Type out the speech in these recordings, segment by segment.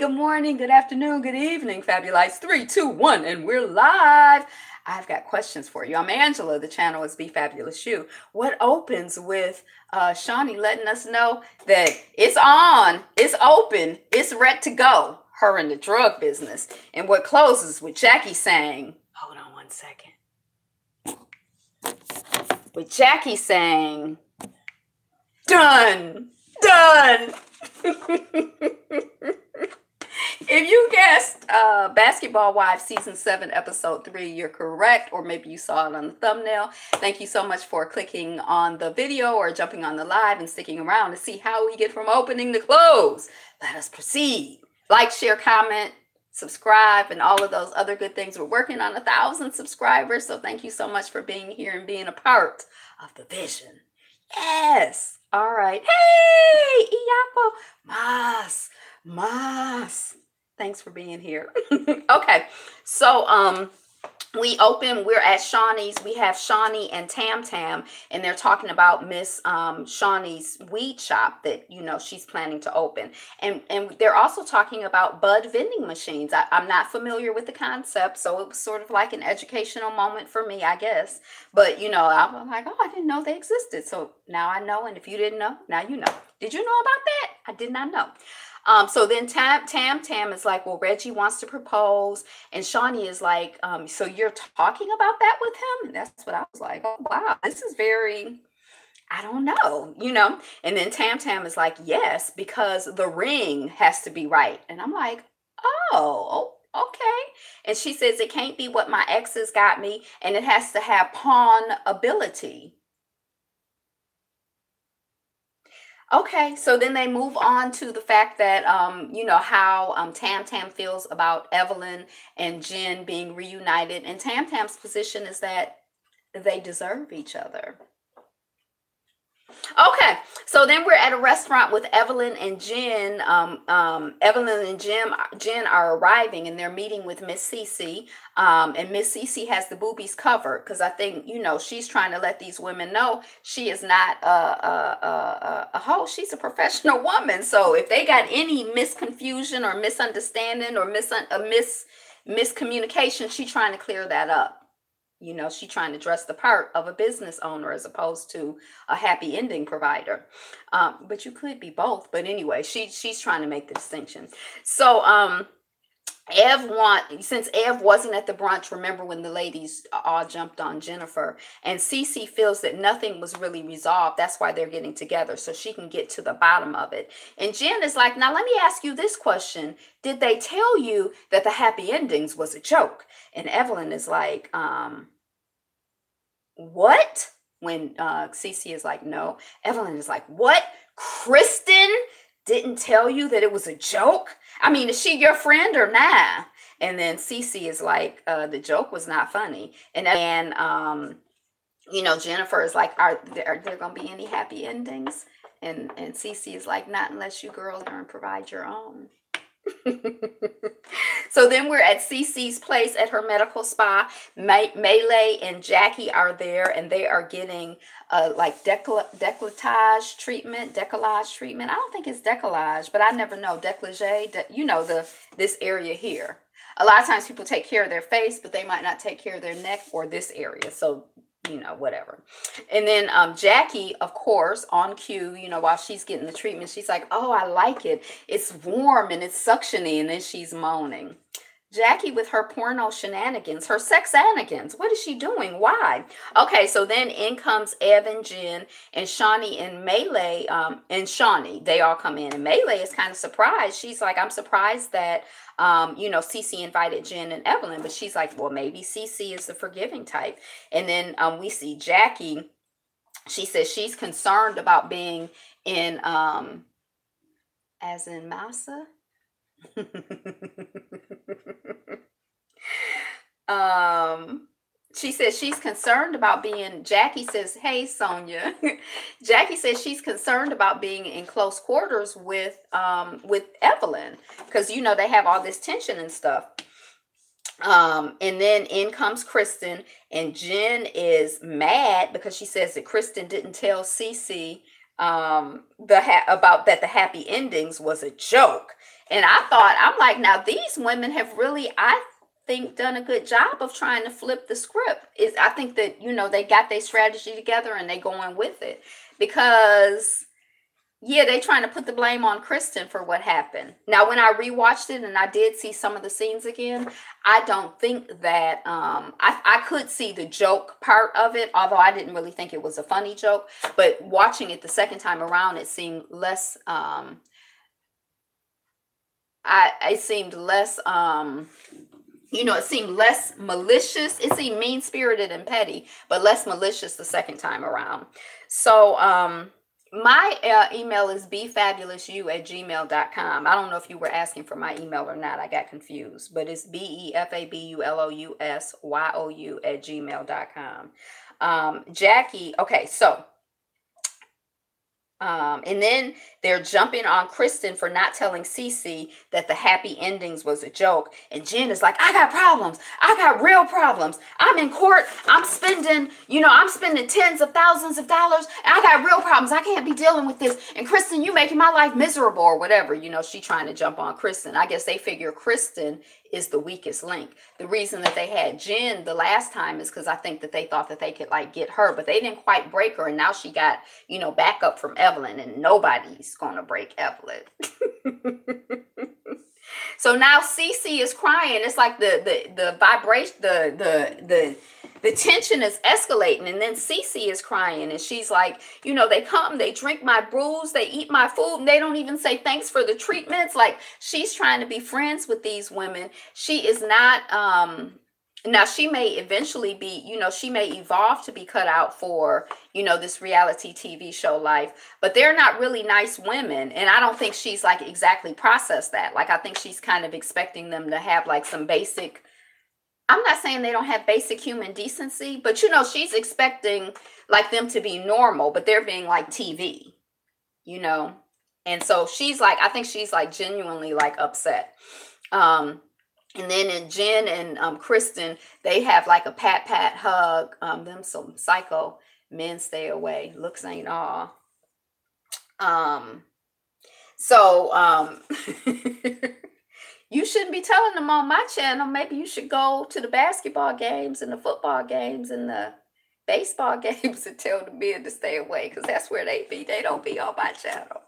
good morning, good afternoon, good evening, Fabulites. 3, 2, 1, and we're live. I've got questions for you. I'm Angela. The channel is Be Fabulous You. What opens with Shawnee letting us know that it's on, it's open, it's ready to go, her in the drug business. And what closes with Jackie saying, hold on one second. With Jackie saying, done. If you guessed Basketball Wives Season 7, Episode 3, you're correct, or maybe you saw it on the thumbnail. Thank you so much for clicking on the video or jumping on the live and sticking around to see how we get from opening to close. Let us proceed. Like, share, comment, subscribe, and all of those other good things. We're working on 1,000 subscribers, so thank you so much for being here and being a part of the vision. Yes. All right. Hey, Iyapo. Mas. Thanks for being here. Okay. So, we're at Shawnee's. We have Shawnee and Tam Tam, and they're talking about Miss Shawnee's weed shop that, she's planning to open. And they're also talking about bud vending machines. I'm not familiar with the concept, so it was sort of like an educational moment for me, I guess. But, I'm like, oh, I didn't know they existed. So now I know, and if you didn't know, now you know. Did you know about that? I did not know. So then Tam is like, well, Reggie wants to propose. And Shawnee is like, so you're talking about that with him? And that's what I was like, oh, wow, this is very, I don't know, And then Tam is like, yes, because the ring has to be right. And I'm like, oh, okay. And she says, it can't be what my exes got me, and it has to have pawn ability. Okay, so then they move on to the fact that, how Tam Tam feels about Evelyn and Jen being reunited. And Tam Tam's position is that they deserve each other. Okay, so then we're at a restaurant with Evelyn and Jen. Evelyn and Jen are arriving, and they're meeting with Miss Cece. And Miss Cece has the boobies covered because I think she's trying to let these women know she is not a hoe. She's a professional woman. So if they got any misconfusion or misunderstanding or miscommunication, she's trying to clear that up. She's trying to dress the part of a business owner as opposed to a happy ending provider. But you could be both. But anyway, she's trying to make the distinction. So since Ev wasn't at the brunch, remember when the ladies all jumped on Jennifer, and Cece feels that nothing was really resolved. That's why they're getting together, so she can get to the bottom of it. And Jen is like, now let me ask you this question. Did they tell you that the happy endings was a joke? And Evelyn is like, what? When Cece is like, no. Evelyn is like, what? Kristen didn't tell you that it was a joke? I mean, is she your friend or nah? And then Cece is like, the joke was not funny. And Jennifer is like, are there going to be any happy endings? And Cece is like, not unless you girls learn and provide your own. So then we're at Cece's place at her medical spa. Melee and Jackie are there, and they are getting like decolletage treatment. I don't think it's decollage, but I never know. Décolleté, this area here. A lot of times people take care of their face, but they might not take care of their neck or this area. So whatever. And then Jackie, of course, on cue, while she's getting the treatment, she's like, oh, I like it. It's warm and it's suctiony. And then she's moaning. Jackie with her porno shenanigans, her sexanigans. What is she doing? Why? Okay, so then in comes Ev and Jen and Shawnee and Melee, and Shawnee. They all come in. And Melee is kind of surprised. She's like, I'm surprised that Cece invited Jen and Evelyn, but she's like, well, maybe Cece is the forgiving type. And then we see Jackie. She says she's concerned about being in, as in massa. She says she's concerned about being, Jackie says, hey, Sonia. Jackie says she's concerned about being in close quarters with Evelyn because, they have all this tension and stuff. And then in comes Kristen, and Jen is mad because she says that Kristen didn't tell Cece about that the happy endings was a joke. And I'm like, now these women have really, I think, done a good job of trying to flip the script. Is I think that, they got their strategy together and they going with it. Because yeah, they trying to put the blame on Kristen for what happened. Now, when I rewatched it and I did see some of the scenes again, I don't think that I could see the joke part of it, although I didn't really think it was a funny joke. But watching it the second time around, it seemed less. It seemed less. It seemed less malicious. It seemed mean spirited and petty, but less malicious the second time around. So, my email is befabulousyou@gmail.com. I don't know if you were asking for my email or not. I got confused, but it's befabulousyu@gmail.com. Jackie, okay, so and then they're jumping on Kristen for not telling Cece that the happy endings was a joke. And Jen is like, I got problems. I got real problems. I'm in court. I'm spending tens of thousands of dollars. And I got real problems. I can't be dealing with this. And Kristen, you making my life miserable or whatever. She trying to jump on Kristen. I guess they figure Kristen is the weakest link. The reason that they had Jen the last time is because I think that they thought that they could get her, but they didn't quite break her. And now she got, backup from Evelyn, and nobody's going to break Evelyn. So now Cece is crying. It's like the vibration, the tension is escalating, and then Cece is crying, and she's like, they come, they drink my brews, they eat my food, and they don't even say thanks for the treatments. Like, she's trying to be friends with these women. She is not. Now she may eventually be, she may evolve to be cut out for, this reality TV show life, but they're not really nice women. And I don't think she's like exactly processed that. Like, I think she's kind of expecting them to have like some basic, I'm not saying they don't have basic human decency, but she's expecting like them to be normal, but they're being like TV, and so she's like, I think she's like genuinely like upset. And then in Jen and Kristen, they have like a pat hug. Them some psycho men stay away. Looks ain't all. So you shouldn't be telling them on my channel. Maybe you should go to the basketball games and the football games and the baseball games and tell the men to stay away, because that's where they be. They don't be on my channel.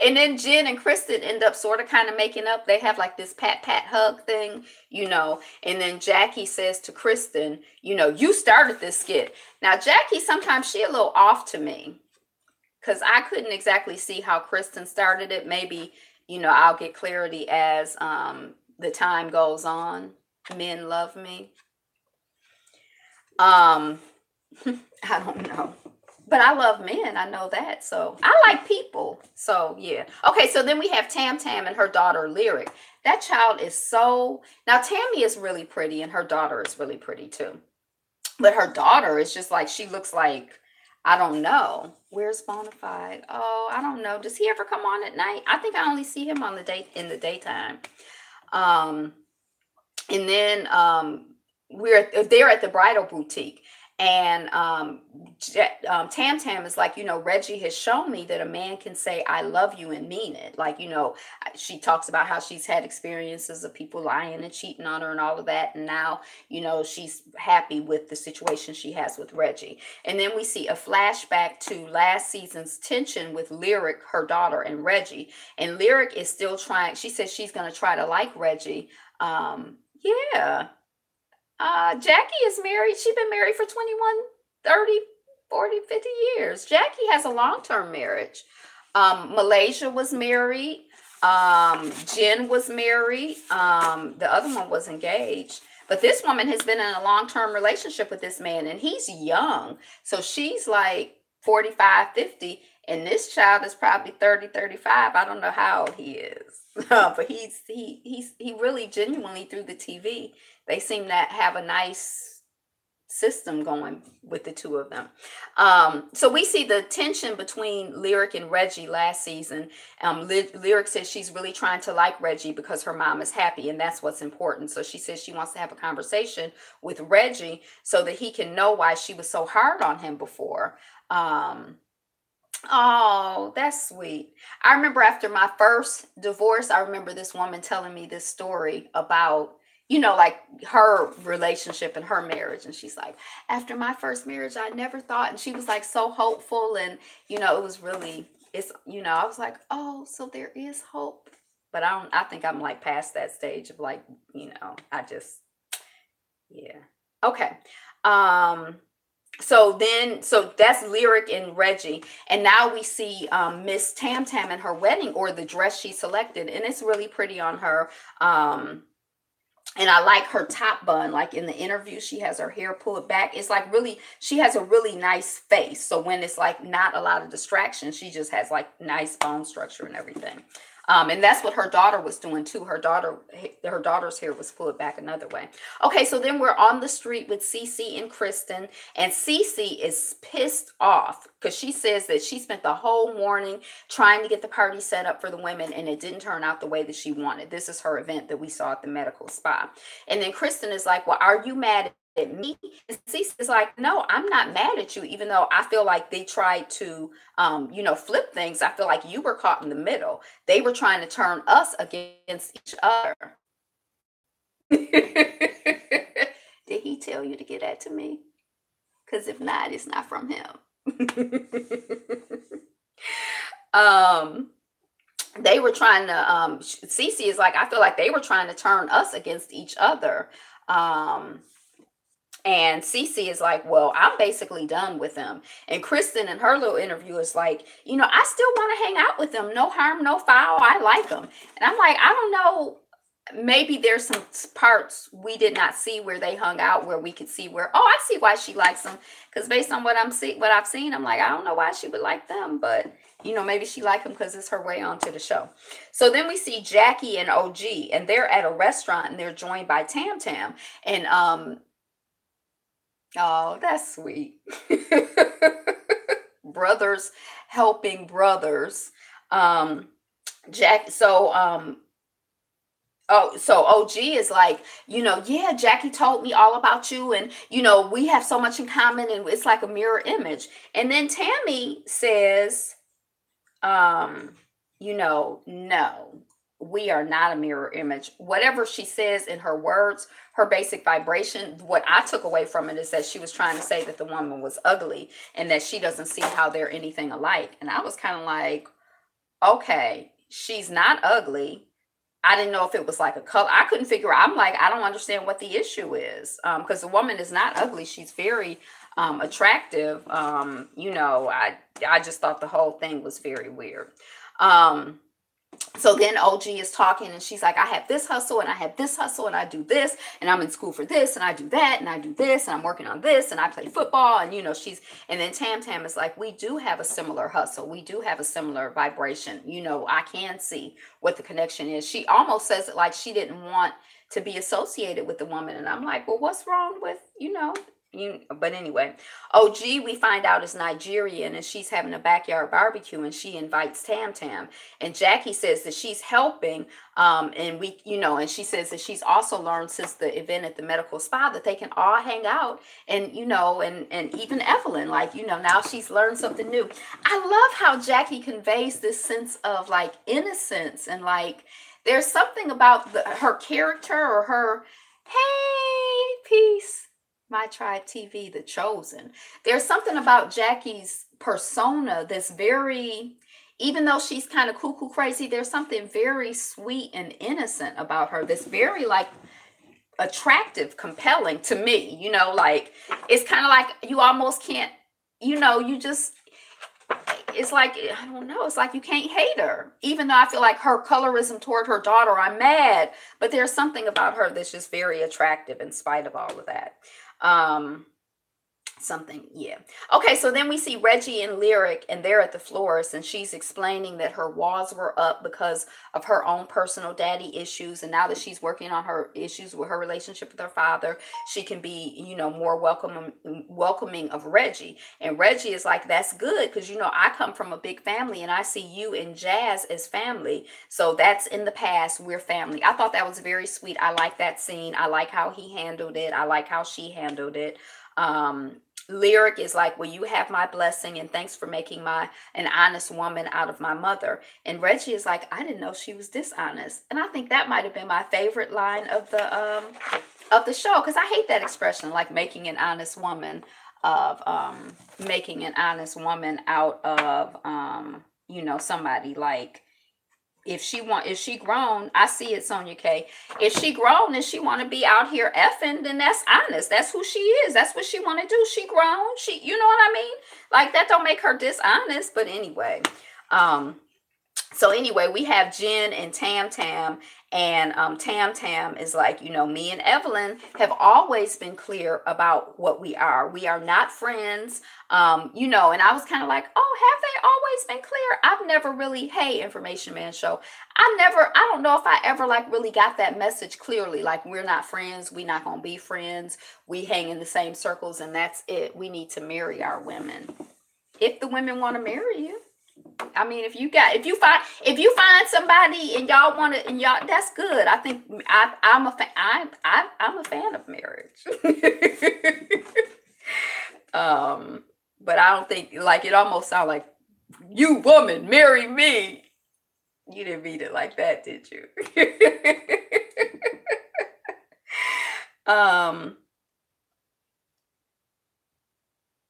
And then Jen and Kristen end up sort of kind of making up. They have like this pat hug thing, and then Jackie says to Kristen, you started this skit. Now Jackie, sometimes she a little off to me, because I couldn't exactly see how Kristen started it. Maybe, I'll get clarity as the time goes on. Men love me. I don't know. But I love men. I know that. So I like people. So yeah. Okay. So then we have Tam and her daughter Lyric. That child is so, now Tammy is really pretty and her daughter is really pretty too. But her daughter is just like, she looks like, I don't know. Where's Bonafide? Oh, I don't know. Does he ever come on at night? I think I only see him on in the daytime. And then they're at the bridal boutique. And Tam is like, Reggie has shown me that a man can say, I love you and mean it. Like, she talks about how she's had experiences of people lying and cheating on her and all of that. And now, she's happy with the situation she has with Reggie. And then we see a flashback to last season's tension with Lyric, her daughter, and Reggie. And Lyric is still trying. She says she's going to try to like Reggie. Yeah. Jackie is married. She's been married for 21, 30, 40, 50 years. Jackie has a long-term marriage. Malaysia was married. Jen was married. The other one was engaged. But this woman has been in a long-term relationship with this man, and he's young. So she's like 45, 50, and this child is probably 30, 35. I don't know how old he is. But he really genuinely, through the TV, they seem to have a nice system going with the two of them. So we see the tension between Lyric and Reggie last season. Lyric says she's really trying to like Reggie because her mom is happy, and that's what's important. So she says she wants to have a conversation with Reggie so that he can know why she was so hard on him before. Um, Oh, that's sweet. I remember after my first divorce, I remember this woman telling me this story about, like her relationship and her marriage. And she's like, after my first marriage, I never thought, and she was like so hopeful. And, it was really, I was like, oh, so there is hope. But I think I'm like past that stage of like, I just, yeah. Okay. Um, so that's Lyric and Reggie, and now we see Miss Tam Tam in her wedding, or the dress she selected, and it's really pretty on her. um and I like her top bun. Like in the interview, she has her hair pulled back. It's like really, she has a really nice face, so when it's like not a lot of distraction, she just has like nice bone structure and everything. And that's what her daughter was doing too. Her daughter's hair was pulled back another way. Okay, so then we're on the street with Cece and Kristen, and Cece is pissed off because she says that she spent the whole morning trying to get the party set up for the women, and it didn't turn out the way that she wanted. This is her event that we saw at the medical spa. And then Kristen is like, well, are you mad at me? And Cece is like, no, I'm not mad at you, even though I feel like they tried to flip things. I feel like you were caught in the middle. They were trying to turn us against each other. Did he tell you to get that to me? Because if not, it's not from him. um they were trying to Cece is like, I feel like they were trying to turn us against each other. And Cece is like, well, I'm basically done with them. And Kristen in her little interview is like, I still want to hang out with them. No harm, no foul. I like them. And I'm like, I don't know. Maybe there's some parts we did not see where they hung out, where we could see where, oh, I see why she likes them. Because based on what I've seen, I'm like, I don't know why she would like them, but maybe she liked them because it's her way onto the show. So then we see Jackie and OG, and they're at a restaurant, and they're joined by Tam Tam, and oh, that's sweet. Brothers helping brothers. Um, Jack. So OG is like, yeah, Jackie told me all about you, and we have so much in common, and it's like a mirror image. And then Tammy says, um, no, we are not a mirror image. Whatever she says in her words, her basic vibration, what I took away from it is that she was trying to say that the woman was ugly and that she doesn't see how they're anything alike. And I was kind of like, okay, she's not ugly. I didn't know if it was like a color. I couldn't figure out. I'm like, I don't understand what the issue is. Because the woman is not ugly. She's very attractive. I just thought the whole thing was very weird. Um, so then OG is talking, and she's like, I have this hustle, and I have this hustle, and I do this, and I'm in school for this, and I do that, and I do this, and I'm working on this, and I play football. And and then Tam Tam is like, we do have a similar hustle, we do have a similar vibration. I can see what the connection is. She almost says it like she didn't want to be associated with the woman, and I'm like, well, what's wrong with but anyway, OG, we find out, is Nigerian, and she's having a backyard barbecue, and she invites Tam Tam, and Jackie says that she's helping. And she says that she's also learned since the event at the medical spa that they can all hang out, and even Evelyn, like, now she's learned something new. I love how Jackie conveys this sense of like innocence, and like there's something about her character, or her, hey, peace, my tribe TV, the chosen. There's something about Jackie's persona that's very, even though she's kind of cuckoo crazy, there's something very sweet and innocent about her that's very like attractive, compelling to me. Like it's kind of like you almost can't, you just, it's like, I don't know, it's like you can't hate her. Even though I feel like her colorism toward her daughter, I'm mad, but there's something about her that's just very attractive in spite of all of that. Um, yeah. Okay, so then we see Reggie and Lyric, and they're at the florist, and she's explaining that her walls were up because of her own personal daddy issues, and now that she's working on her issues with her relationship with her father, she can be more welcoming of Reggie. And Reggie is like, that's good, because I come from a big family, and I see you and Jazz as family, so that's in the past, we're family. I thought that was very sweet. I like that scene. I like how he handled it. I like how she handled it. Lyric is like, well, you have my blessing and thanks for making an honest woman out of my mother. And Reggie is like, I didn't know she was dishonest. And I think that might have been my favorite line of the show, because I hate that expression, like making an honest woman out of somebody. Like, if she grown, I see it, Sonia K. If she grown and she want to be out here effing, then that's honest. That's who she is. That's what she want to do. She grown. You know what I mean? Like, that don't make her dishonest. But anyway, so anyway, we have Jen and Tam Tam, and Tam Tam is like, me and Evelyn have always been clear about what we are. We are not friends, and I was kind of like, oh, have they always been clear? I've never really, hey, Information Man Show, I don't know if I ever like really got that message clearly. Like, we're not friends. We not gonna be friends. We hang in the same circles, and that's it. We need to marry our women. If the women want to marry you. I mean, if you find somebody and y'all want to, and y'all, that's good. I think I'm a fan of marriage. But I don't think, like, it almost sounds like, you woman, marry me. You didn't read it like that, did you?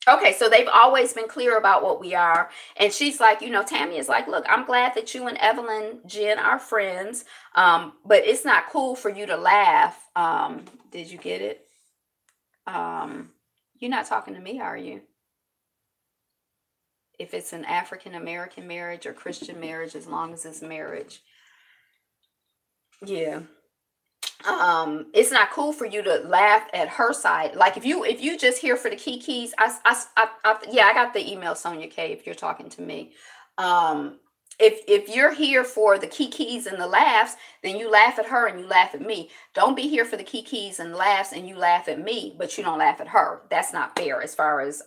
Okay, so they've always been clear about what we are. And she's like, Tammy is like, look, I'm glad that you and Evelyn, Jen are friends. But it's not cool for you to laugh. Did you get it? You're not talking to me, are you? If it's an African American marriage or Christian marriage, as long as it's marriage. Yeah. It's not cool for you to laugh at her side. Like, if you just here for the kikis, I got the email, Sonia K, if you're talking to me. If you're here for the kikis and the laughs, then you laugh at her and you laugh at me. Don't be here for the kikis and laughs and you laugh at me, but you don't laugh at her. That's not fair as far as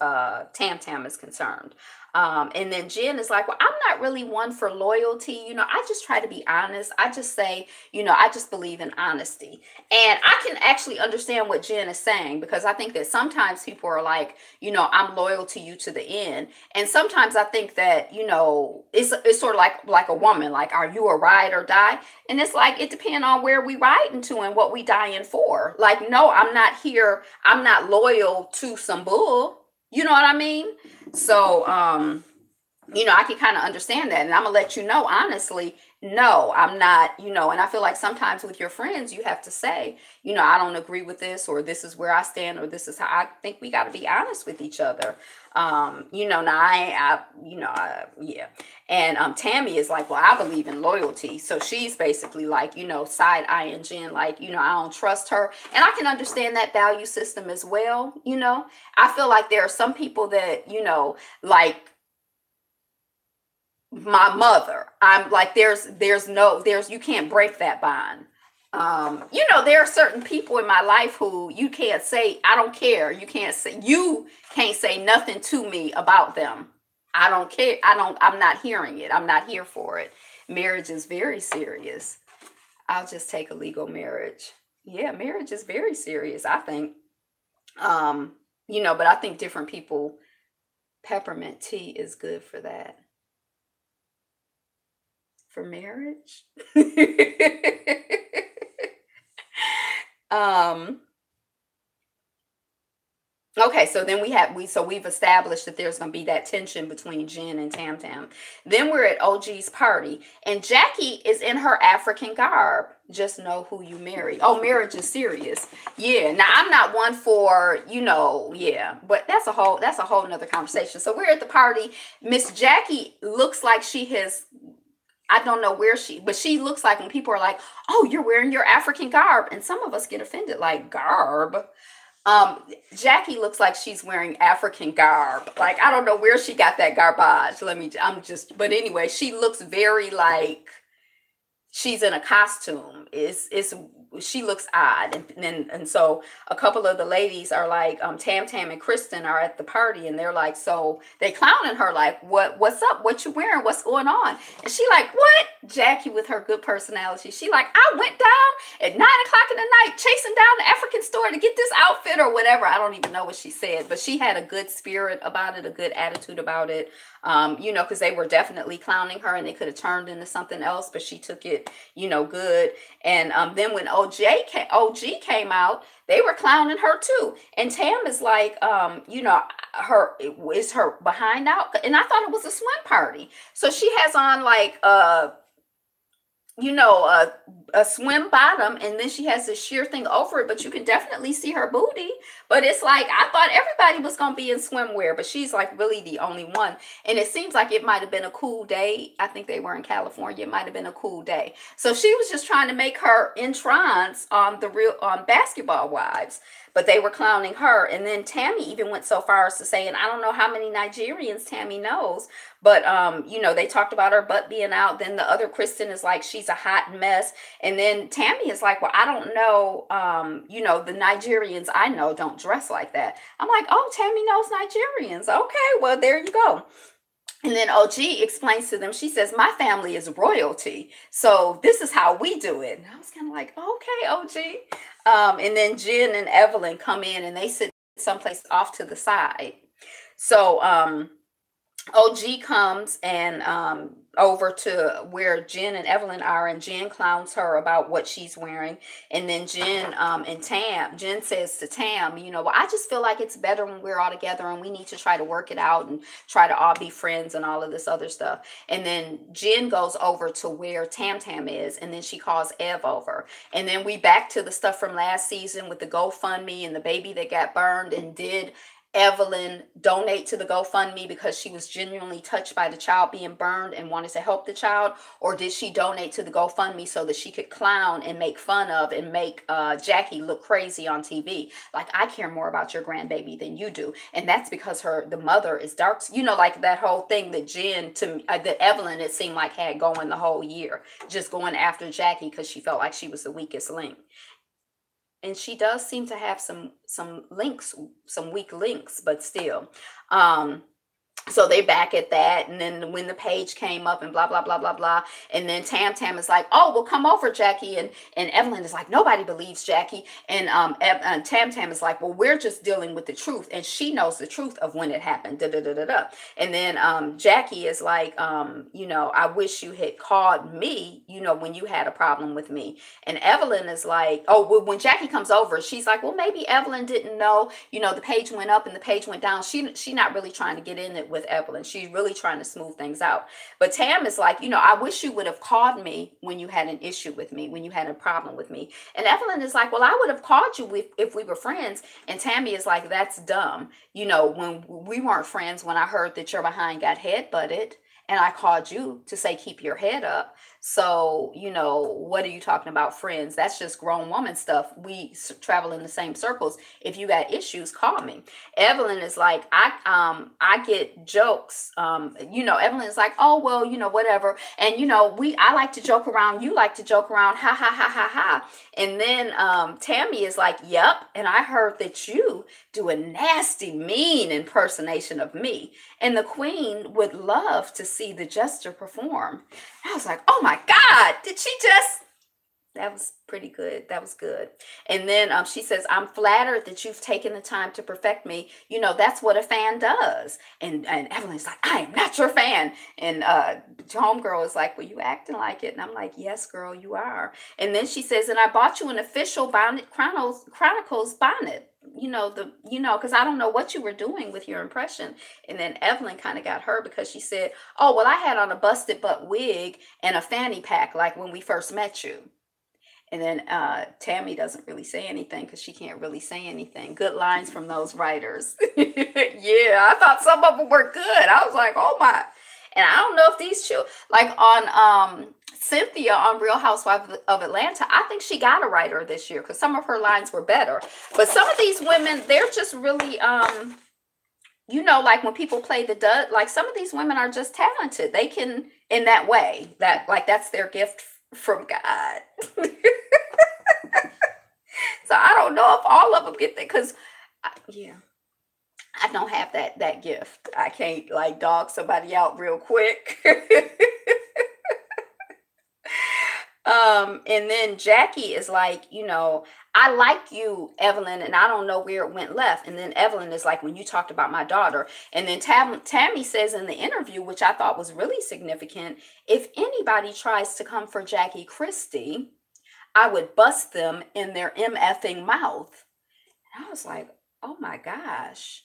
Tam Tam is concerned. And then Jen is like, well, I'm not really one for loyalty. I just try to be honest. I just say, I just believe in honesty. And I can actually understand what Jen is saying, because I think that sometimes people are like, I'm loyal to you to the end. And sometimes I think that, it's sort of like a woman, like, are you a ride or die? And it's like, it depends on where we riding to and what we dying for. Like, no, I'm not here. I'm not loyal to some bull. You know what I mean? So, I can kind of understand that. And I'm going to let you know, honestly, no, I'm not, and I feel like sometimes with your friends, you have to say, I don't agree with this, or this is where I stand, or this is how I think. We got to be honest with each other. Yeah. And Tammy is like, well, I believe in loyalty. So she's basically like, side eyeing Jen, like, I don't trust her. And I can understand that value system as well. I feel like there are some people that, like my mother, I'm like, you can't break that bond. There are certain people in my life who you can't say, I don't care. You can't say nothing to me about them. I don't care. I'm not hearing it. I'm not here for it. Marriage is very serious. I'll just take a legal marriage. Yeah, marriage is very serious, I think. But I think different people, peppermint tea is good for that. For marriage. Okay, so then we've established that there's going to be that tension between Jen and Tam Tam. Then we're at OG's party, and Jackie is in her African garb. Just know who you marry. Oh, marriage is serious. Yeah. Now, I'm not one for, yeah, but that's a whole nother conversation. So we're at the party. Miss Jackie looks like she has, I don't know but she looks like, when people are like, oh, you're wearing your African garb. And some of us get offended, like, garb. Jackie looks like she's wearing African garb. Like, I don't know where she got that garbage. But anyway, she looks very like she's in a costume. She looks odd. And so a couple of the ladies are like, Tam Tam and Kristen are at the party, and they're like, so they clowning her, like, what's up? What you wearing? What's going on? And she like, what? Jackie with her good personality. She like, I went down at 9 o'clock in the night chasing down the African store to get this outfit or whatever. I don't even know what she said, but she had a good spirit about it, a good attitude about it. Because they were definitely clowning her and they could have turned into something else, but she took it, good. And then when OG came out, they were clowning her too. And Tam is like, her is her behind out, and I thought it was a swim party. So she has on like a swim bottom, and then she has this sheer thing over it, but you can definitely see her booty. But it's like, I thought everybody was gonna be in swimwear, but she's like really the only one. And it seems like it might have been a cool day. I think they were in California. It might have been a cool day. So she was just trying to make her entrance on Basketball Wives, but they were clowning her. And then Tammy even went so far as to say, and I don't know how many Nigerians Tammy knows, but they talked about her butt being out. Then the other Kristen is like, she's a hot mess. And then Tammy is like, well, I don't know, the Nigerians I know don't dress like that. I'm like, oh, Tammy knows Nigerians. Okay, well, there you go. And then OG explains to them, she says, my family is royalty, so this is how we do it. And I was kind of like, okay, OG. And then Jen and Evelyn come in and they sit someplace off to the side. So OG comes and over to where Jen and Evelyn are, and Jen clowns her about what she's wearing. And then Jen says to Tam, well, I just feel like it's better when we're all together and we need to try to work it out and try to all be friends and all of this other stuff. And then Jen goes over to where Tam is, and then she calls Ev over. And then we back to the stuff from last season with the GoFundMe and the baby that got burned. And did Evelyn donate to the GoFundMe because she was genuinely touched by the child being burned and wanted to help the child? Or did she donate to the GoFundMe so that she could clown and make fun of and make Jackie look crazy on TV? Like, I care more about your grandbaby than you do. And that's because the mother is dark. Like that whole thing that that Evelyn, it seemed like, had going the whole year, just going after Jackie because she felt like she was the weakest link. And she does seem to have some links, some weak links, but still. So they back at that, and then when the page came up and blah blah blah blah blah, and then Tam is like, oh, well, come over, Jackie, and Evelyn is like, nobody believes Jackie, and Tam is like, well, we're just dealing with the truth, and she knows the truth of when it happened, da da da da da. And then Jackie is like, I wish you had called me, when you had a problem with me. And Evelyn is like, oh, well, when Jackie comes over, she's like, well, maybe Evelyn didn't know, the page went up and the page went down. She not really trying to get in it with Evelyn. She's really trying to smooth things out. But Tam is like, I wish you would have called me when you had an issue with me, when you had a problem with me. And Evelyn is like, well, I would have called you if we were friends. And Tammy is like, that's dumb. When we weren't friends, when I heard that your behind got headbutted, and I called you to say, keep your head up. So, what are you talking about, friends? That's just grown woman stuff. We travel in the same circles. If you got issues, call me. Evelyn is like, I get jokes. Evelyn is like, oh, well, whatever. And, I like to joke around. You like to joke around. Ha, ha, ha, ha, ha. And then Tammy is like, yep. And I heard that you do a nasty, mean impersonation of me. And the queen would love to see the jester perform. I was like, oh my God, did she just... That was pretty good. That was good. And then she says, I'm flattered that you've taken the time to perfect me. That's what a fan does. And Evelyn's like, I am not your fan. And homegirl is like, well, you acting like it. And I'm like, yes, girl, you are. And then she says, and I bought you an official Bonnet Chronicles bonnet. Because I don't know what you were doing with your impression. And then Evelyn kind of got hurt because she said, oh, well, I had on a busted butt wig and a fanny pack like when we first met you. And then Tammy doesn't really say anything because she can't really say anything. Good lines from those writers. Yeah, I thought some of them were good. I was like, oh my. And I don't know if these children, like on Cynthia on Real Housewives of Atlanta, I think she got a writer this year because some of her lines were better. But some of these women, they're just really, like when people play the dud, like some of these women are just talented. They can, in that way, that's their gift from God. So I don't know if all of them get that because, I don't have that gift. I can't like dog somebody out real quick. And then Jackie is like, I like you, Evelyn, and I don't know where it went left. And then Evelyn is like, when you talked about my daughter. And then Tammy says in the interview, which I thought was really significant, if anybody tries to come for Jackie Christie, I would bust them in their MFing mouth. And I was like, oh my gosh.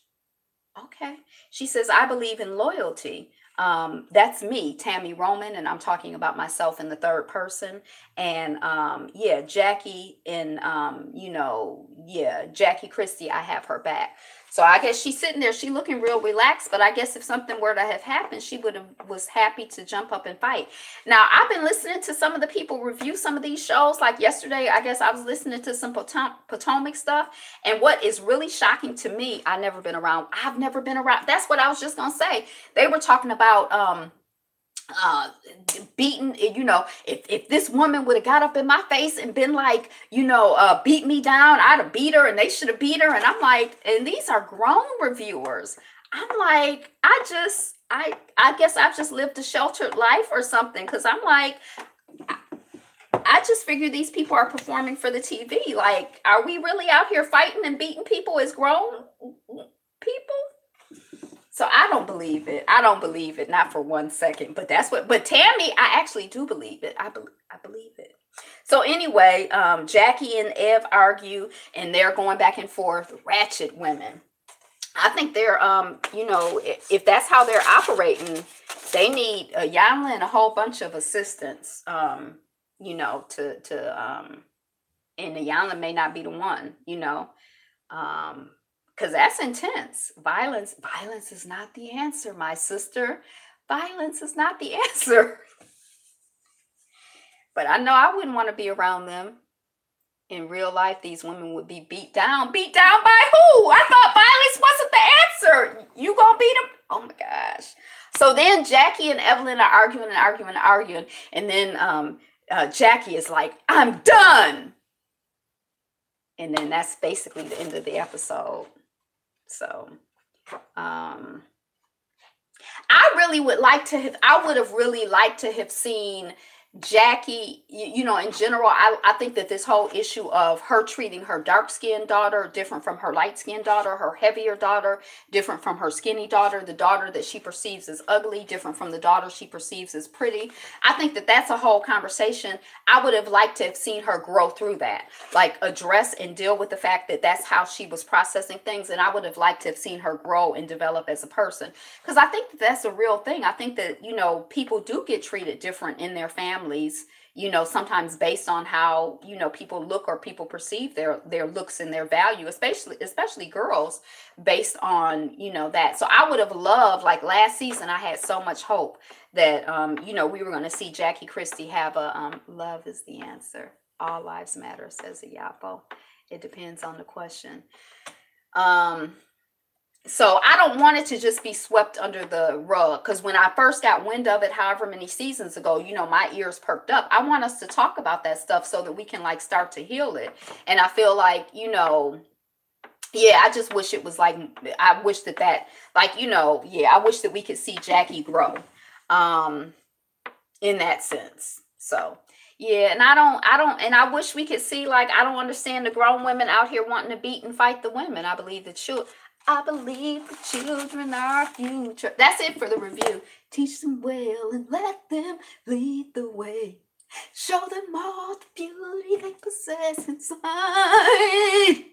Okay. She says, I believe in loyalty. That's me, Tammy Roman, and I'm talking about myself in the third person. And yeah, Jackie and yeah, Jackie Christie, I have her back. So I guess she's sitting there, she looking real relaxed, but I guess if something were to have happened, she would have was happy to jump up and fight. Now, I've been listening to some of the people review some of these shows. Like yesterday, I guess I was listening to some Potomac stuff. And what is really shocking to me, I've never been around. That's what I was just going to say. They were talking about beaten, if this woman would have got up in my face and been like, beat me down, I'd have beat her and they should have beat her. And I'm like, and these are grown reviewers. I'm like, I guess I've just lived a sheltered life or something, because I'm like, I just figure these people are performing for the TV. Like, are we really out here fighting and beating people as grown people? So I don't believe it. I don't believe it, not for 1 second. But Tammy, I actually do believe it. I believe it. So anyway, Jackie and Ev argue, and they're going back and forth. Ratchet women. I think they're, if that's how they're operating, they need Yana and a whole bunch of assistants. And Yana may not be the one, because that's intense. Violence is not the answer, my sister. Violence is not the answer. But I know I wouldn't want to be around them. In real life, these women would be beat down. Beat down by who? I thought violence wasn't the answer. You gonna beat them? Oh my gosh. So then Jackie and Evelyn are arguing. And then Jackie is like, I'm done. And then that's basically the end of the episode. So I would have really liked to have seen Jackie, in general. I think that this whole issue of her treating her dark-skinned daughter different from her light-skinned daughter, her heavier daughter different from her skinny daughter, the daughter that she perceives as ugly different from the daughter she perceives as pretty. I think that that's a whole conversation. I would have liked to have seen her grow through that, like address and deal with the fact that that's how she was processing things. And I would have liked to have seen her grow and develop as a person, because I think that that's a real thing. I think that, people do get treated different in their families, sometimes based on how, people look or people perceive their looks and their value, especially girls, based on, that. So I would have loved, like last season, I had so much hope that, we were going to see Jackie Christie have a, love is the answer. All lives matter, says a Yapo. It depends on the question. So I don't want it to just be swept under the rug, because when I first got wind of it, however many seasons ago, my ears perked up. I want us to talk about that stuff so that we can start to heal it. And I feel like, yeah, I just wish it was I wish I wish that we could see Jackie grow, in that sense. So yeah, and I wish we could see, I don't understand the grown women out here wanting to beat and fight the women. I believe the children are our future. That's it for the review. Teach them well and let them lead the way. Show them all the beauty they possess inside.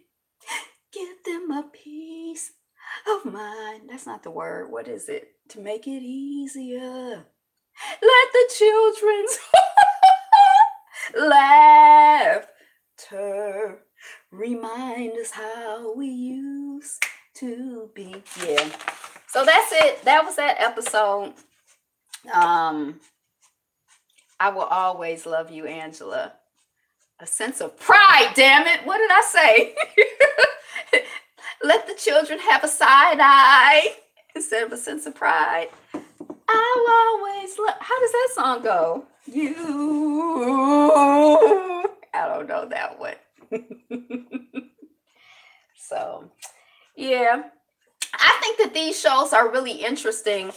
Give them a peace of mind. That's not the word. What is it? To make it easier. Let the children's laughter remind us how we used to be. Yeah. So that's it. That was that episode. I will always love you, Angela. A sense of pride, damn it. What did I say? Let the children have a side eye instead of a sense of pride. I'll always love. How does that song go? You. I don't know that one. So, yeah. I think that these shows are really interesting.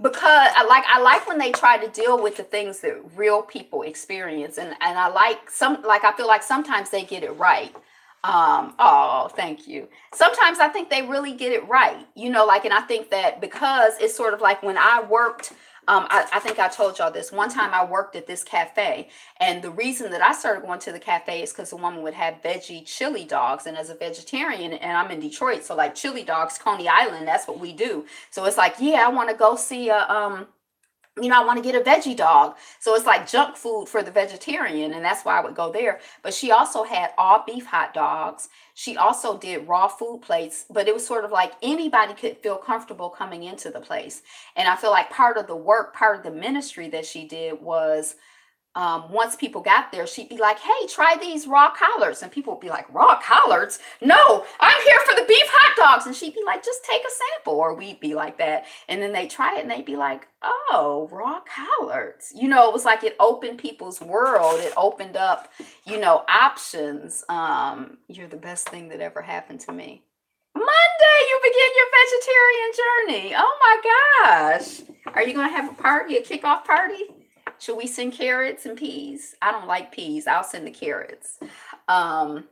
because I like when they try to deal with the things that real people experience, and I like I feel like sometimes they get it right. Oh, thank you. Sometimes I think they really get it right, like, and I think that because it's sort of like when I worked. I think I told y'all this one time. I worked at this cafe, and the reason that I started going to the cafe is because the woman would have veggie chili dogs, and as a vegetarian, and I'm in Detroit, so like chili dogs, Coney Island, that's what we do. So it's like, yeah, I want to go see I want to get a veggie dog. So it's like junk food for the vegetarian, and that's why I would go there. But she also had all beef hot dogs. She also did raw food plates, but it was sort of like anybody could feel comfortable coming into the place. And I feel like part of the work, part of the ministry that she did was once people got there, she'd be like, "Hey, try these raw collards," and people would be like, "Raw collards? No, I'm here for the beef hot dogs." And she'd be like, "Just take a sample," or we'd be like that, and then they try it and they'd be like, "Oh, raw collards." It was like it opened people's world. It opened up, options. You're the best thing that ever happened to me. Monday, you begin your vegetarian journey. Oh my gosh. Are you going to have a party, a kickoff party? Should we send carrots and peas? I don't like peas. I'll send the carrots. Um,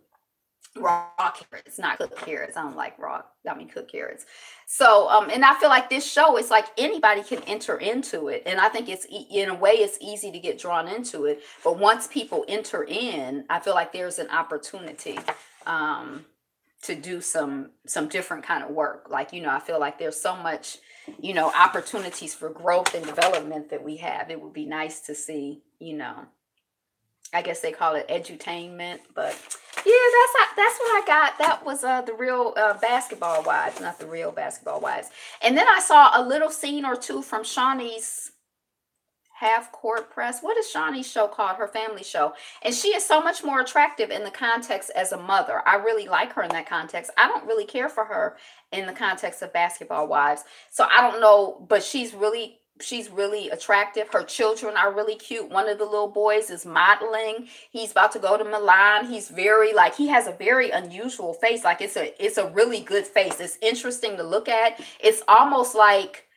Raw carrots, not cooked carrots. I don't like cooked carrots. So, and I feel like this show is like anybody can enter into it. And I think in a way, it's easy to get drawn into it. But once people enter in, I feel like there's an opportunity. To do some different kind of work. Like, I feel like there's so much, opportunities for growth and development that we have. It would be nice to see, I guess they call it edutainment, but yeah, that's what I got. That was the real basketball wives, not the real basketball wives. And then I saw a little scene or two from Shawnee's Half Court Press. What is Shawnee's show called? Her family show. And she is so much more attractive in the context as a mother. I really like her in that context. I don't really care for her in the context of Basketball Wives. So I don't know, but she's really attractive. Her children are really cute. One of the little boys is modeling. He's about to go to Milan. He has a very unusual face. Like it's a really good face. It's interesting to look at. It's almost like,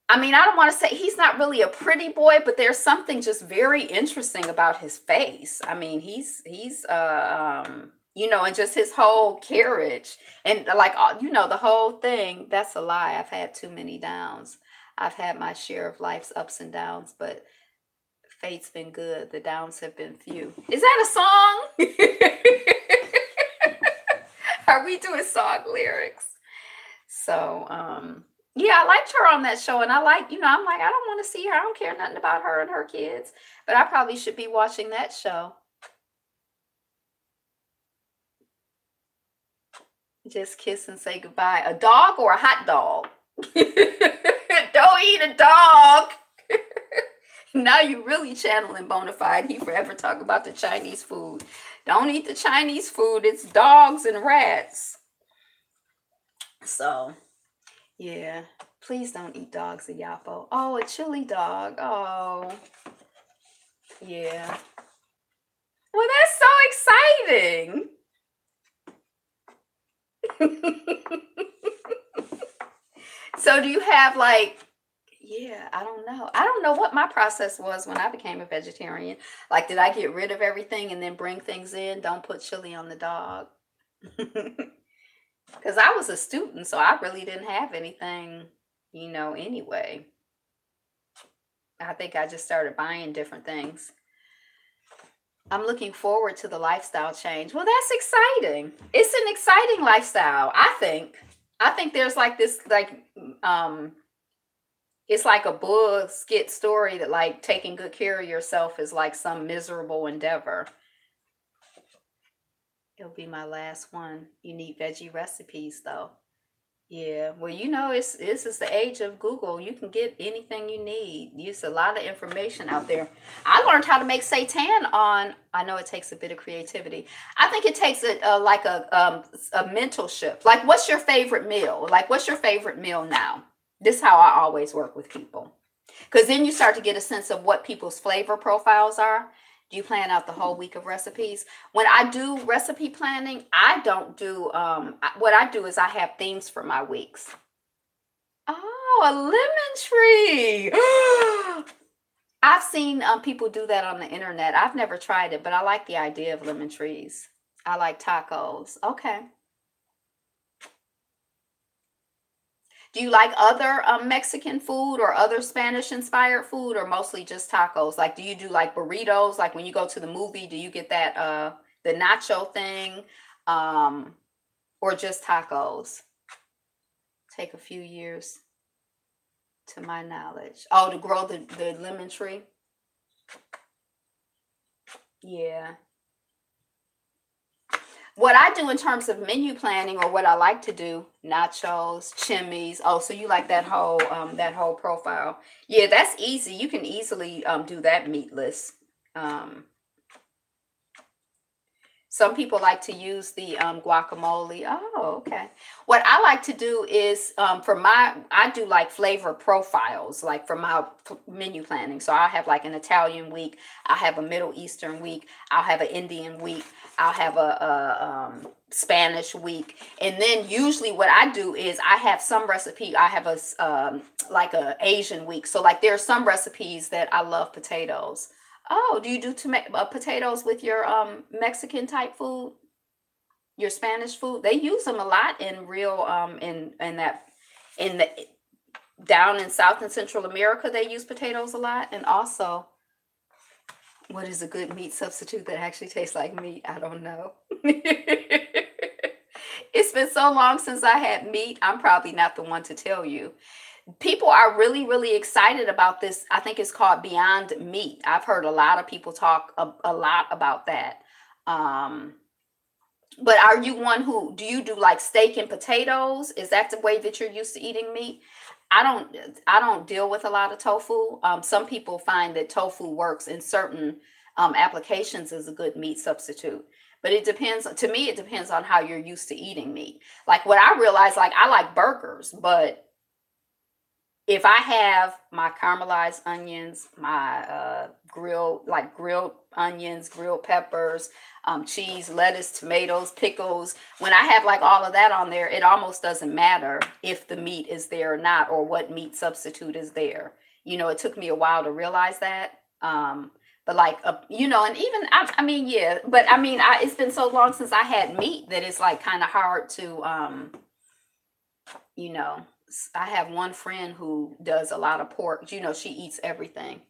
I mean, I don't want to say he's not really a pretty boy, but there's something just very interesting about his face. I mean, and just his whole carriage and like, the whole thing. That's a lie. I've had too many downs. I've had my share of life's ups and downs, but fate's been good. The downs have been few. Is that a song? Are we doing song lyrics? So, yeah, I liked her on that show, and I'm like, I don't want to see her. I don't care nothing about her and her kids, but I probably should be watching that show. Just kiss and say goodbye. A dog or a hot dog? Don't eat a dog. Now you really channeling Bonafide. He forever talk about the Chinese food. Don't eat the Chinese food. It's dogs and rats. So, yeah. Please don't eat dogs at Yapo. Oh, a chili dog. Oh, yeah. Well, that's so exciting. So do you have like, yeah, I don't know. I don't know what my process was when I became a vegetarian. Like, did I get rid of everything and then bring things in? Don't put chili on the dog. Because I was a student, so I really didn't have anything, anyway. I think I just started buying different things. I'm looking forward to the lifestyle change. Well, that's exciting. It's an exciting lifestyle, I think. I think there's like this, like, it's like a bull skit story that like taking good care of yourself is like some miserable endeavor. It'll be my last one. You need veggie recipes though. Yeah, well, this is the age of Google. You can get anything you need. There's a lot of information out there. I learned how to make seitan on. I know it takes a bit of creativity. I think it takes a mental shift. Like, what's your favorite meal? Like, what's your favorite meal now? This is how I always work with people, because then you start to get a sense of what people's flavor profiles are. Do you plan out the whole week of recipes? When I do recipe planning, I don't do, what I do is I have themes for my weeks. Oh, a lemon tree. I've seen people do that on the internet. I've never tried it, but I like the idea of lemon trees. I like tacos. Okay. Do you like other Mexican food or other Spanish inspired food, or mostly just tacos? Like, do you do like burritos? Like when you go to the movie, do you get that the nacho thing, um, or just tacos? Take a few years to my knowledge. Oh, to grow the lemon tree. Yeah. What I do in terms of menu planning, or what I like to do, nachos, chimneys. Oh, so you like that whole profile? Yeah, that's easy. You can easily do that meatless. Um, Some people like to use the guacamole. Oh, okay. What I like to do is I do like flavor profiles, like for my menu planning. So I have like an Italian week, I have a Middle Eastern week, I'll have an Indian week, I'll have Spanish week, and then usually what I do is I have some recipe. I have like a Asian week. So like there are some recipes that I love potatoes. Oh, do you do potatoes with your Mexican type food, your Spanish food? They use them a lot in real in the down in South and Central America. They use potatoes a lot, and also what is a good meat substitute that actually tastes like meat? I don't know. It's been so long since I had meat. I'm probably not the one to tell you. People are really, really excited about this. I think it's called Beyond Meat. I've heard a lot of people talk a lot about that. Um, but are you one who do you do like steak and potatoes? Is that the way that you're used to eating meat? I don't I don't deal with a lot of tofu. Some people find that tofu works in certain applications as a good meat substitute. But it depends, to me, it depends on how you're used to eating meat. Like what I realize, like I like burgers, but if I have my caramelized onions, my grilled onions, grilled peppers, cheese, lettuce, tomatoes, pickles, when I have like all of that on there, it almost doesn't matter if the meat is there or not, or what meat substitute is there. It took me a while to realize that. But like, and even I mean, yeah, but I mean, it's been so long since I had meat that it's like kind of hard to, you know I have one friend who does a lot of pork. She eats everything.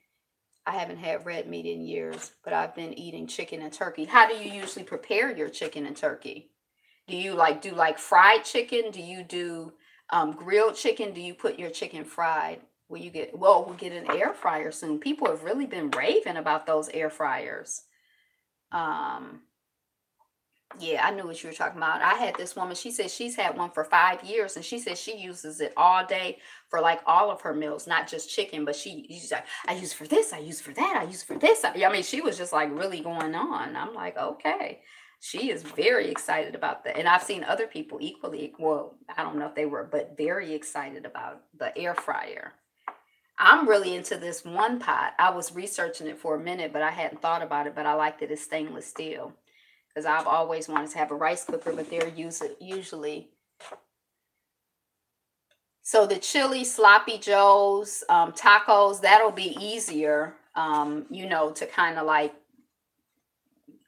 I haven't had red meat in years, but I've been eating chicken and turkey. How do you usually prepare your chicken and turkey? Do you like do like fried chicken? Do you do grilled chicken? Do you put your chicken fried? We'll get an air fryer soon. People have really been raving about those air fryers. Um, Yeah, I knew what you were talking about. I had this woman, she said she's had one for 5 years, and she says she uses it all day for like all of her meals, not just chicken, but she's like, I use for this, I use for that, I use for this. I mean, she was just like really going on. I'm like, okay. She is very excited about that. And I've seen other people equally, well, I don't know if they were, but very excited about the air fryer. I'm really into this one pot. I was researching it for a minute, but I hadn't thought about it, but I like that it's stainless steel because I've always wanted to have a rice cooker, but they're usually. So the chili, sloppy joes, tacos, that'll be easier, to kind of like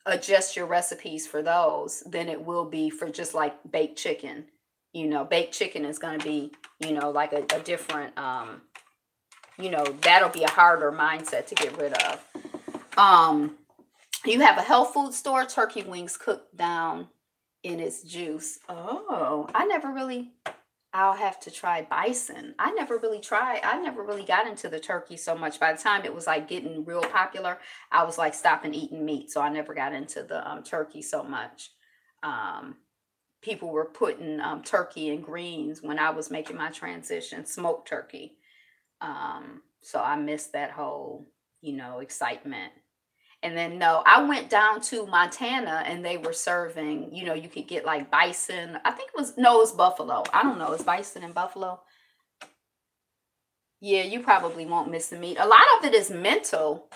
adjust your recipes for those than it will be for just like baked chicken. Baked chicken is going to be, like a different, that'll be a harder mindset to get rid of. You have a health food store, turkey wings cooked down in its juice. Oh, I'll have to try bison. I never really got into the turkey so much. By the time it was like getting real popular, I was like stopping eating meat. So I never got into the turkey so much. Um, People were putting turkey and greens when I was making my transition, smoked turkey. So I missed that whole, excitement. And then no, I went down to Montana and they were serving, you could get like bison. I think it was buffalo. I don't know. Is bison and buffalo? Yeah, you probably won't miss the meat. A lot of it is mental.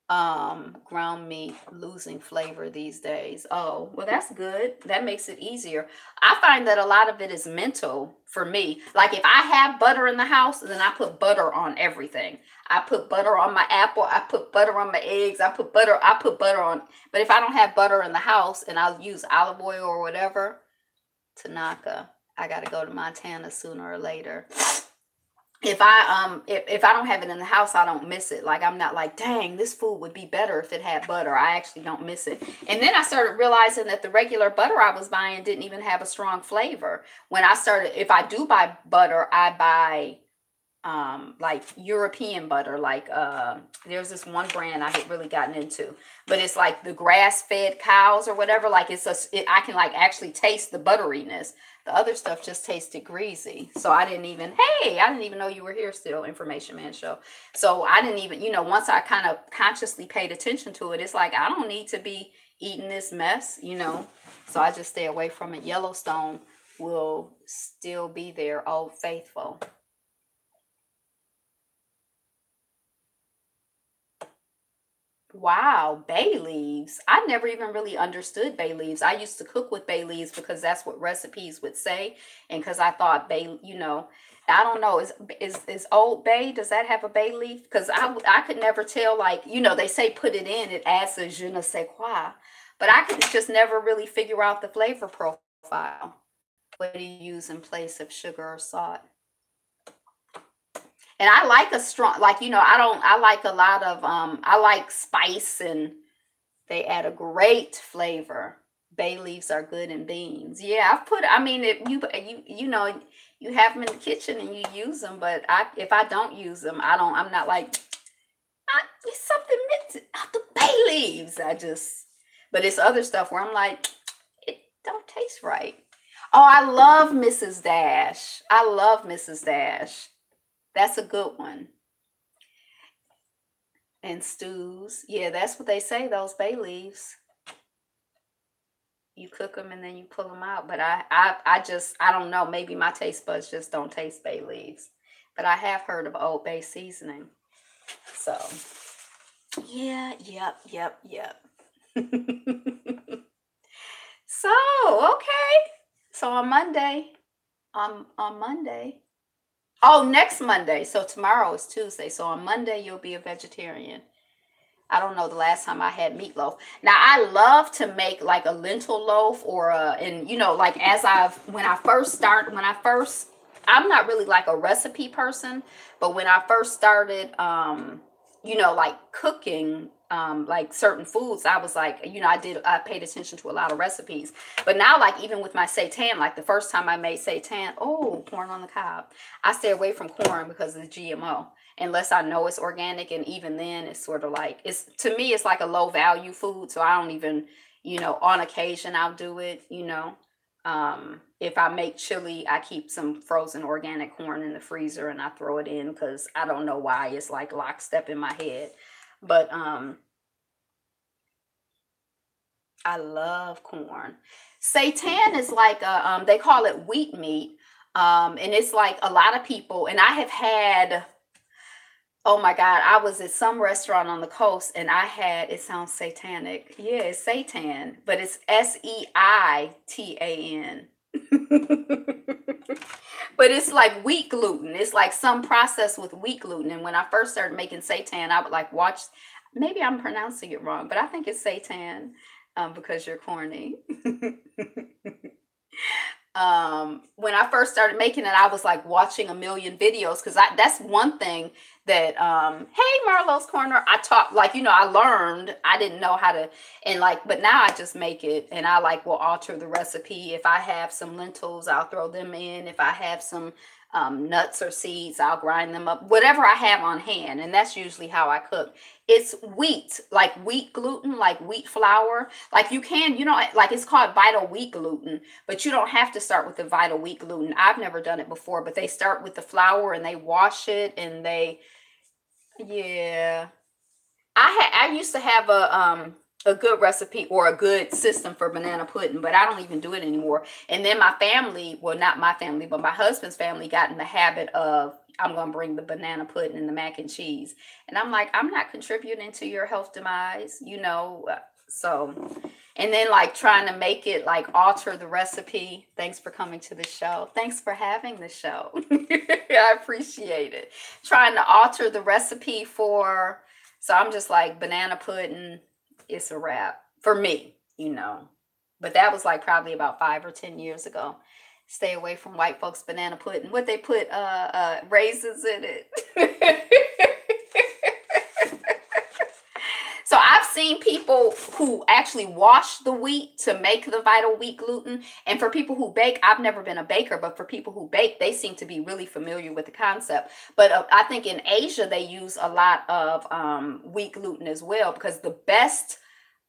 Ground meat losing flavor these days. Oh, well, that's good. That makes it easier. I find that a lot of it is mental for me. Like if I have butter in the house, then I put butter on everything. I put butter on my apple. I put butter on my eggs. I put butter on. But if I don't have butter in the house and I'll use olive oil or whatever, Tanaka, I got to go to Montana sooner or later. If I don't have it in the house, I don't miss it. Like I'm not like, dang, this food would be better if it had butter. I actually don't miss it. And then I started realizing that the regular butter I was buying didn't even have a strong flavor. When I started, if I do buy butter, I buy like European butter. Like there's this one brand I had really gotten into, but it's like the grass-fed cows or whatever. Like I can like actually taste the butteriness. The other stuff just tasted greasy. So I didn't even, hey, I didn't even know you were here still, Information Man Show. So I didn't even, once I kind of consciously paid attention to it, it's like I don't need to be eating this mess. So I just stay away from it. Yellowstone will still be there, Old Faithful. Wow, bay leaves. I never even really understood bay leaves. I used to cook with bay leaves because that's what recipes would say, and because I thought I don't know, is Old Bay, does that have a bay leaf? Because I could never tell, like, they say put it in, it adds a je ne sais quoi, but I could just never really figure out the flavor profile. What do you use in place of sugar or salt? And I like a strong, like, I like a lot of I like spice, and they add a great flavor. Bay leaves are good in beans. Yeah, I mean, if you have them in the kitchen and you use them, but if I don't use them, I'm not like, it's something missing out the bay leaves. But it's other stuff where I'm like, it don't taste right. Oh, I love Mrs. Dash. I love Mrs. Dash. That's a good one. And stews. Yeah, that's what they say, those bay leaves. You cook them and then you pull them out. But I don't know. Maybe my taste buds just don't taste bay leaves. But I have heard of Old Bay seasoning. So, yeah, yep. So, okay. So on Monday. Oh, next Monday. So tomorrow is Tuesday. So on Monday you'll be a vegetarian. I don't know the last time I had meatloaf. Now I love to make like a lentil loaf and like when I first I'm not really like a recipe person, but when I first started like cooking like certain foods, I was like, I paid attention to a lot of recipes. But now, like, even with my seitan, like the first time I made seitan, oh, corn on the cob, I stay away from corn because of the GMO, unless I know it's organic. And even then it's sort of like, to me it's like a low value food, so I don't even, on occasion I'll do it. If I make chili, I keep some frozen organic corn in the freezer and I throw it in because I don't know why it's like lockstep in my head. But I love corn. Seitan is like they call it wheat meat. And it's like a lot of people, and I have had, oh my God, I was at some restaurant on the coast and it sounds satanic. Yeah, it's seitan, but it's SEITAN. But it's like wheat gluten. It's like some process with wheat gluten. And when I first started making seitan, I would like watch, maybe I'm pronouncing it wrong, but I think it's seitan because you're corny. When I first started making it, I was like watching a million videos because that's one thing that hey, Marlowe's Corner, I taught, like, I learned. I didn't know how to, and like, but now I just make it, and I like will alter the recipe. If I have some lentils, I'll throw them in. If I have some nuts or seeds, I'll grind them up, whatever I have on hand. And that's usually how I cook. It's wheat, like wheat gluten, like wheat flour. Like you can, like it's called vital wheat gluten, but you don't have to start with the vital wheat gluten. I've never done it before, but they start with the flour and they wash it yeah. I used to have a good recipe or a good system for banana pudding, but I don't even do it anymore. And then my family, well, not my family, but my husband's family got in the habit of, I'm going to bring the banana pudding and the mac and cheese. And I'm like, I'm not contributing to your health demise, you know? So, and then like trying to make it like alter the recipe. Thanks for coming to the show. Thanks for having the show. I appreciate it. Trying to alter the recipe for, so I'm just like banana pudding, it's a wrap for me, you know. But that was like probably about 5 or 10 years ago. Stay away from white folks banana pudding. What they put raisins in it. So I've seen people who actually wash the wheat to make the vital wheat gluten. And for people who bake, I've never been a baker, but for people who bake, they seem to be really familiar with the concept. But I think in Asia, they use a lot of wheat gluten as well, because the best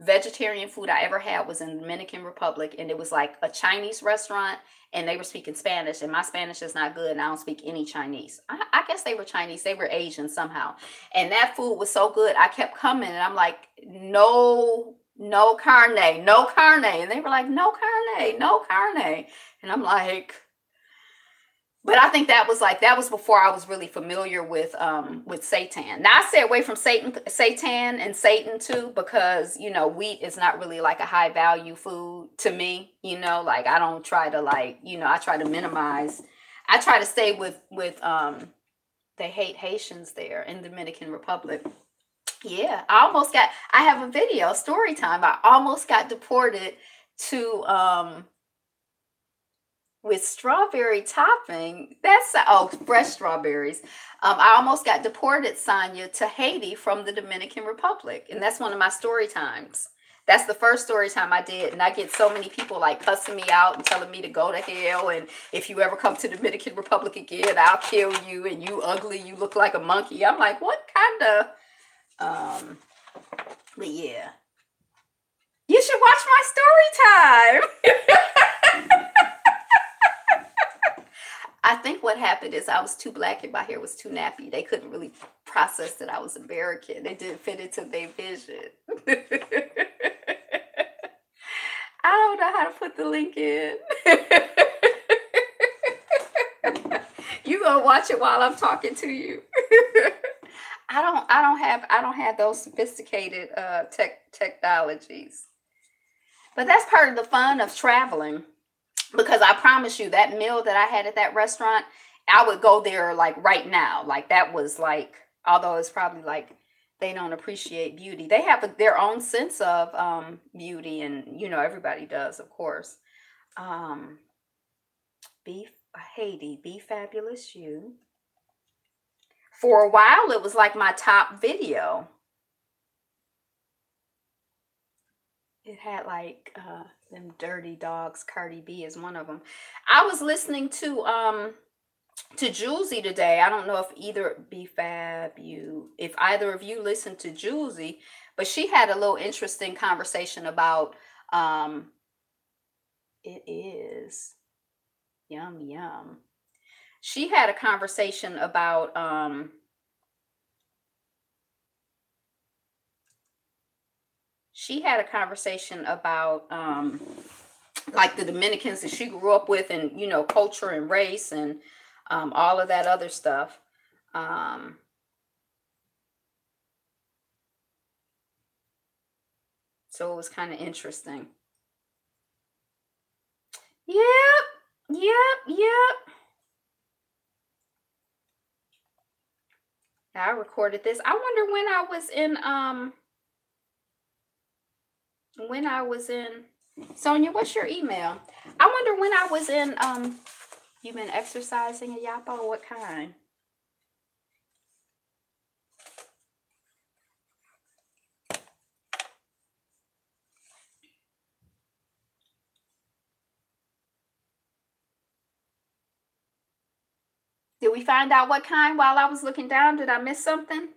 vegetarian food I ever had was in the Dominican Republic, and it was like a Chinese restaurant, and they were speaking Spanish, and my Spanish is not good, and I don't speak any Chinese. I guess they were Chinese, they were Asian somehow, and that food was so good. I kept coming, and I'm like, no, no carne, no carne, and they were like, no carne, no carne, and I'm like, but I think that was before I was really familiar with seitan. Now I stay away from seitan and Satan too, because you know wheat is not really like a high value food to me. You know, like I don't try to like, you know, I try to minimize. I try to stay with they hate Haitians there in Dominican Republic. Yeah, I have a video story time. I almost got deported to with strawberry topping. That's fresh strawberries. I almost got deported, Sonia, to Haiti from the Dominican Republic, and that's one of my story times. That's the first story time I did, and I get so many people like cussing me out and telling me to go to hell. And if you ever come to the Dominican Republic again, I'll kill you. And you ugly, you look like a monkey. I'm like, what kind of? But yeah, you should watch my story time. I think what happened is I was too black and my hair was too nappy. They couldn't really process that I was American. It didn't fit into their vision. I don't know how to put the link in. You gonna watch it while I'm talking to you. I don't have those sophisticated technologies. But that's part of the fun of traveling. Because I promise you, that meal that I had at that restaurant, I would go there like right now. Like that was like, although it's probably like they don't appreciate beauty. They have their own sense of beauty, and you know everybody does, of course. Um, be Haiti, be fabulous you. For a while, it was like my top video. It had like them dirty dogs. Cardi B is one of them. I was listening to Julesy today. I don't know if if either of you listened to Julesy, but she had a little interesting conversation about it is yum yum. She had a conversation about like the Dominicans that she grew up with, and you know culture and race and all of that other stuff. Um, so it was kind of interesting. Yep, yep. I recorded this. I wonder when I was in Sonia, what's your email? I wonder when I was in you been exercising a yappa, or what kind? Did we find out what kind while I was looking down? Did I miss something?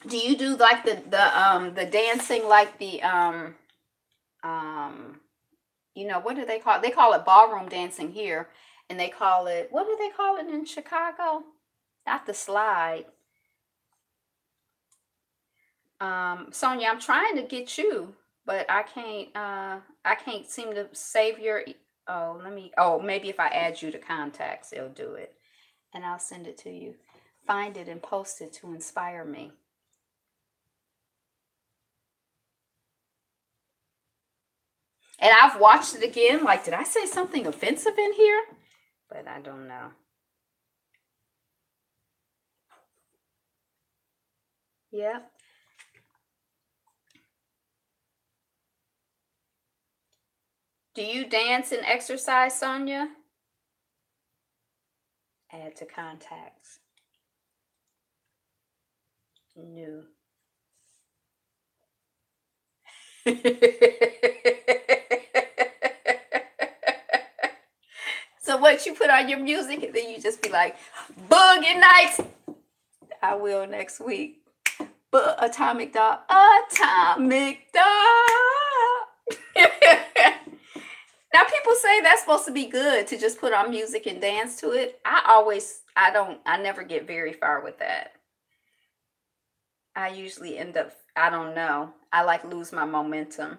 Do you do like the dancing like the You know, what do they call it? They call it ballroom dancing here, and they call it, what do they call it in Chicago? Not the slide. Sonia, I'm trying to get you, but I can't seem to save your oh, maybe if I add you to contacts, it'll do it. And I'll send it to you. Find it and post it to inspire me. And I've watched it again. Like, did I say something offensive in here? But I don't know. Yep. Do you dance and exercise, Sonia? Add to contacts. New. So what, you put on your music and then you just be like, boogie nights. I will next week. But atomic dog. Atomic dog. Now people say that's supposed to be good to just put on music and dance to it. I never get very far with that. I usually end up, I don't know. I like lose my momentum.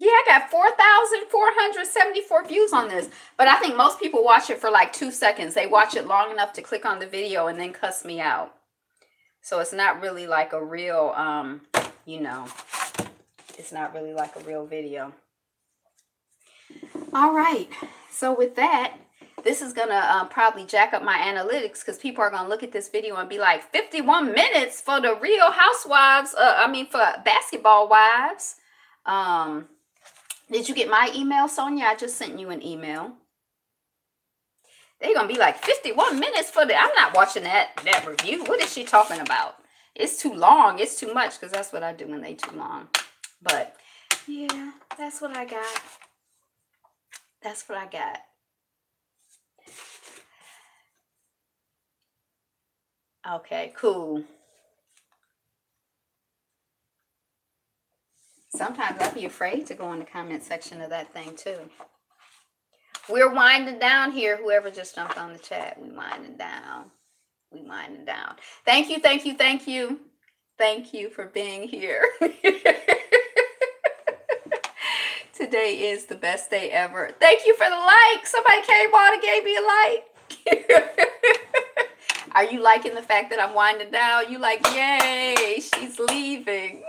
Yeah, I got 4,474 views on this. But I think most people watch it for like 2 seconds. They watch it long enough to click on the video and then cuss me out. So it's not really like a real, you know, it's not really like a real video. All right. So with that, this is going to probably jack up my analytics because people are going to look at this video and be like, 51 minutes for the Real Housewives. For Basketball Wives. Did you get my email, Sonia? I just sent you an email. They're going to be like, 51 minutes for the... I'm not watching that review. What is she talking about? It's too long. It's too much because that's what I do when they too long. But, yeah, that's what I got. That's what I got. Okay, cool. Sometimes I'd be afraid to go in the comment section of that thing, too. We're winding down here. Whoever just jumped on the chat, we winding down. We winding down. Thank you, thank you, thank you. Thank you for being here. Today is the best day ever. Thank you for the like. Somebody came on and gave me a like. Are you liking the fact that I'm winding down? You like, yay, she's leaving.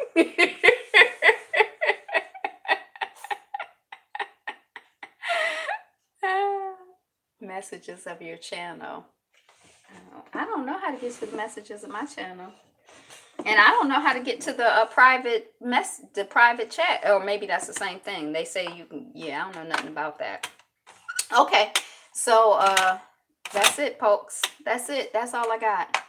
Messages of your channel. I don't know how to get to the messages of my channel. And I don't know how to get to the private chat. Or maybe that's the same thing. They say you can, yeah, I don't know nothing about that. Okay. So, that's it, folks. That's it. That's all I got.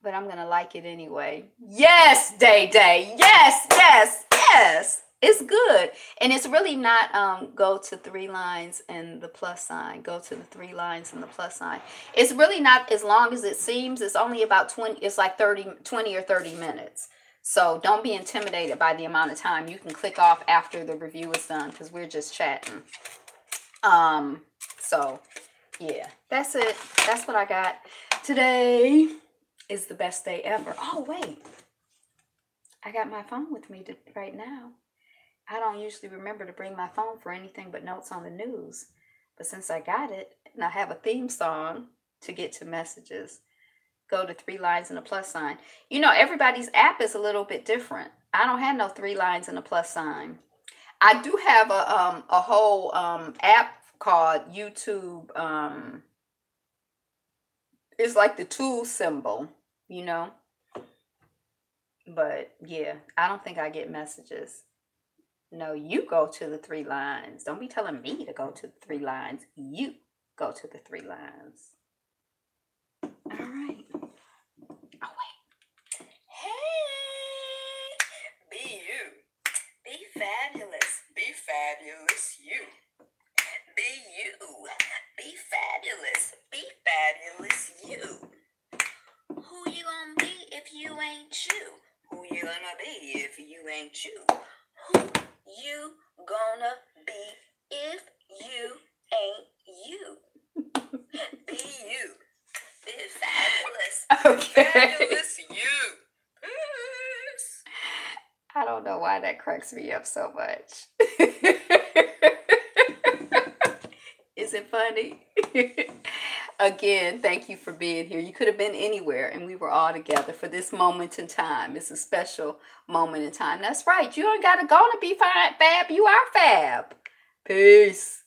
But I'm going to like it anyway. Yes, Day Day. Yes, yes, yes. It's good. And it's really not go to 3 lines and the plus sign. Go to the 3 lines and the plus sign. It's really not as long as it seems. It's only about 20. It's like 20 or 30 minutes. So don't be intimidated by the amount of time. You can click off after the review is done because we're just chatting. So yeah, that's it. That's what I got. Today is the best day ever. Oh, wait. I got my phone with me right now. I don't usually remember to bring my phone for anything but notes on the news. But since I got it, and I have a theme song to get to messages, go to 3 lines and a plus sign. You know, everybody's app is a little bit different. I don't have no 3 lines and a plus sign. I do have a whole app called YouTube. It's like the tool symbol, you know. But yeah, I don't think I get messages. No, you go to the 3 lines. Don't be telling me to go to the 3 lines. You. go to the 3 lines. All right. Oh, wait. Hey, be you. Be fabulous. Be fabulous you. Be you. Be fabulous. Be fabulous you. Who you gonna be if you ain't you? Who you gonna be if you ain't you? Who you gonna be if you ain't you? Be you. Be fabulous. Okay. Fabulous you. Peace. I don't know why that cracks me up so much. Is it funny? Again, thank you for being here. You could have been anywhere and we were all together for this moment in time. It's a special moment in time. That's right. You ain't got to go to be fab. You are fab. Peace.